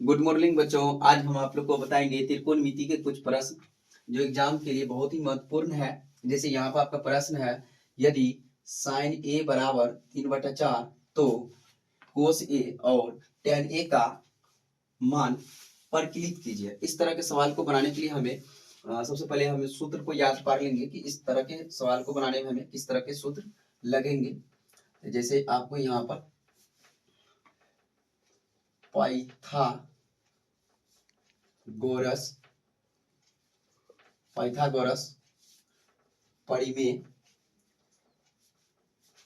Good morning बच्चों। आज हम आप लोग को बताएंगे त्रिकोणमिति के कुछ प्रश्न जो एग्जाम के लिए बहुत ही महत्वपूर्ण है। जैसे यहाँ पर आपका प्रश्न है, यदि साइन ए बराबर 3/4 तो कोस ए और टेन ए का मान परिकलित कीजिए। इस तरह के सवाल को बनाने के लिए हमें सबसे पहले हमें सूत्र को याद कर लेंगे कि इस तरह के सवाल को बनाने में हमें किस तरह के सूत्र लगेंगे। जैसे आपको यहाँ पर पाइथागोरस परिमेय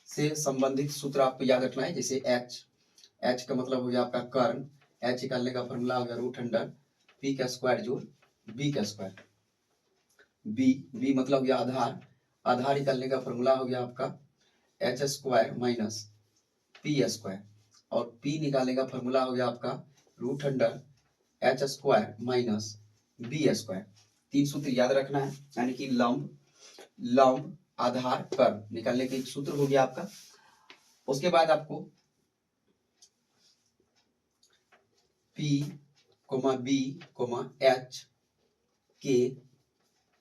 से संबंधित सूत्र आपको याद रखना है। जैसे एच का मतलब हो गया आपका कर्ण, एच निकालने का फॉर्मूला हो गया √अंडर पी का स्क्वायर जोड़ बी का स्क्वायर। बी मतलब हो गया आधार निकालने का फॉर्मूला हो गया आपका H square minus P square, और पी निकालने का फॉर्मूला हो गया आपका √root under H square minus B square. 3 सूत्र याद रखना है, यानी कि लंब आधार कर्ण निकालने के सूत्र हो गया आपका। उसके बाद आपको P, B, H के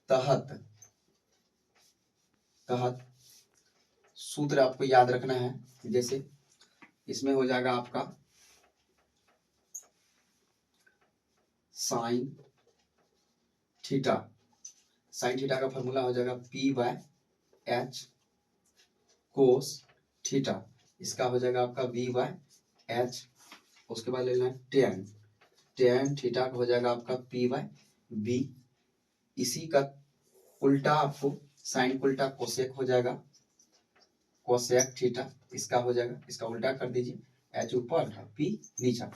तहत सूत्र आपको याद रखना है। जैसे इसमें हो जाएगा आपका साइन थीटा का फॉर्मूला हो जाएगा P/H कोस थीटा, इसका हो जाएगा आपका V/H। उसके बाद लेना है टेन थीटा का हो जाएगा आपका P/B। इसी का उल्टा आपको साइन उल्टा कोसेक हो जाएगा कोसेक थीटा, इसका हो जाएगा, इसका उल्टा कर दीजिए, H ऊपर P नीचा।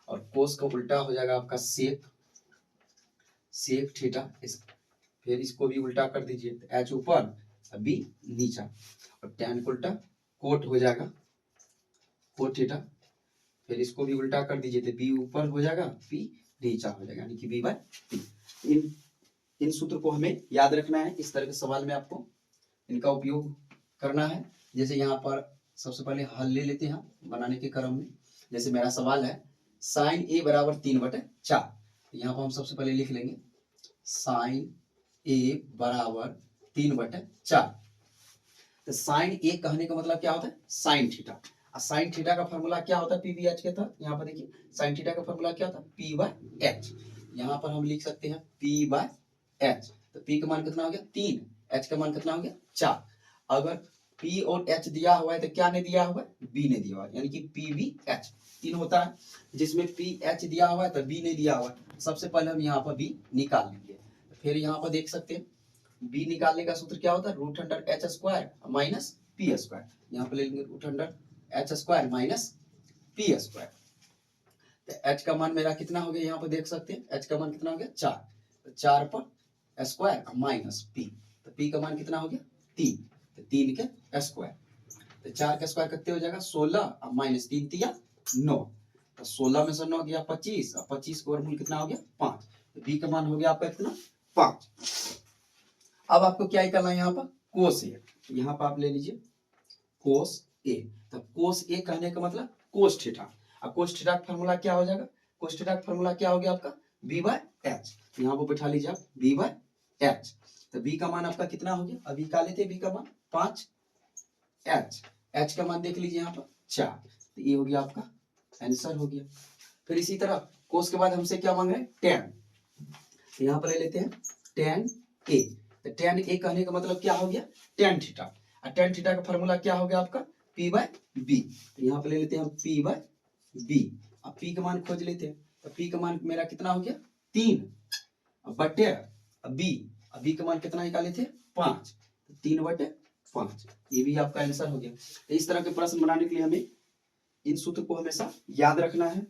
और कोस का उल्टा हो जाएगा आपका सेक थीटा, फिर इसको भी उल्टा कर दीजिए, तो H ऊपर B नीचा। और टैन को उल्टा कोट हो जाएगा कोट थीटा, फिर इसको भी उल्टा कर दीजिए तो B ऊपर हो जाएगा P नीचा हो जाएगा, यानी कि B/P। इन सूत्र को हमें याद रखना है। इस तरह के सवाल में आपको इनका उपयोग करना है। जैसे यहाँ पर सबसे पहले हल ले लेते हैं बनाने के क्रम में। जैसे मेरा सवाल है साइन ए बराबर 3/4, यहाँ पर हम सबसे पहले लिख लेंगे साइन ए बराबर 3/4। तो साइन ए कहने का मतलब क्या होता है, साइन थीटा। और साइन थीटा का फॉर्मूला क्या होता है P/H के तहत। यहाँ पर देखिए साइन थीटा का फॉर्मूला क्या होता है P/H। यहाँ पर हम लिख सकते हैं P/H। तो P का मान कितना हो गया 3, H का मान कितना हो गया 4। अगर P और H दिया हुआ है तो क्या नहीं दिया हुआ है, B ने दिया हुआ है, यानी कि P/B/H 3 होता है। जिसमें P/H दिया हुआ है तो B नहीं दिया हुआ है। सबसे पहले हम यहाँ पर B निकाल लेंगे। फिर यहाँ पर देख सकते हैं B निकालने का सूत्र क्या होता है √under H square minus P square. यहाँ पर ले लेंगे √under H square minus P square. तो H का मान मेरा कितना हो गया, यहाँ पर देख सकते हैं H का मान कितना हो गया 4। तो 4 पर स्क्वायर माइनस P, तो P का मान कितना हो गया 3, तो 3 के स्क्वायर। तो 4 का स्क्वायर कितने हो जाएगा 16 माइनस 3 3 9, तो 16 में से 9 गया 25, और 25 का वर्गमूल कितना हो गया 5। तो B का मान हो गया आपका कितना 5। अब आपको क्या ही करना है, यहाँ पर कोस ए, यहाँ पर आप ले लीजिए कोस ए। तो कोस ए कहने का मतलब कोस थीटा। अब कोस थीटा का फॉर्मूला क्या हो जाएगा, कोस थीटा का फॉर्मूला क्या हो गया आपका V/H। यहाँ पर बैठा लीजिए आप V/H। तो B का मान आपका कितना हो गया, अभी का लेते B का मान 5, H का मान देख लीजिए यहाँ पर 4। तो ये हो गया आपका आंसर हो गया। फिर इसी तरह कोस के बाद हमसे क्या मांग रहे हैं टेन, यहाँ पर ले लेते हैं टेन ए। तो टेन ए कहने का मतलब क्या हो गया टेन थीटा, और टेन थीटा का फॉर्मूला क्या हो गया आपका P/B। तो यहाँ पे ले लेते हैं हम P/B। अब P का मान खोज लेते हैं। तो P का मान मेरा कितना हो गया 3 बटे B का मान कितना निकाले थे 5, 3/5। ये भी आपका आंसर हो गया। तो इस तरह के प्रश्न बनाने के लिए हमें इन सूत्र को हमेशा याद रखना है।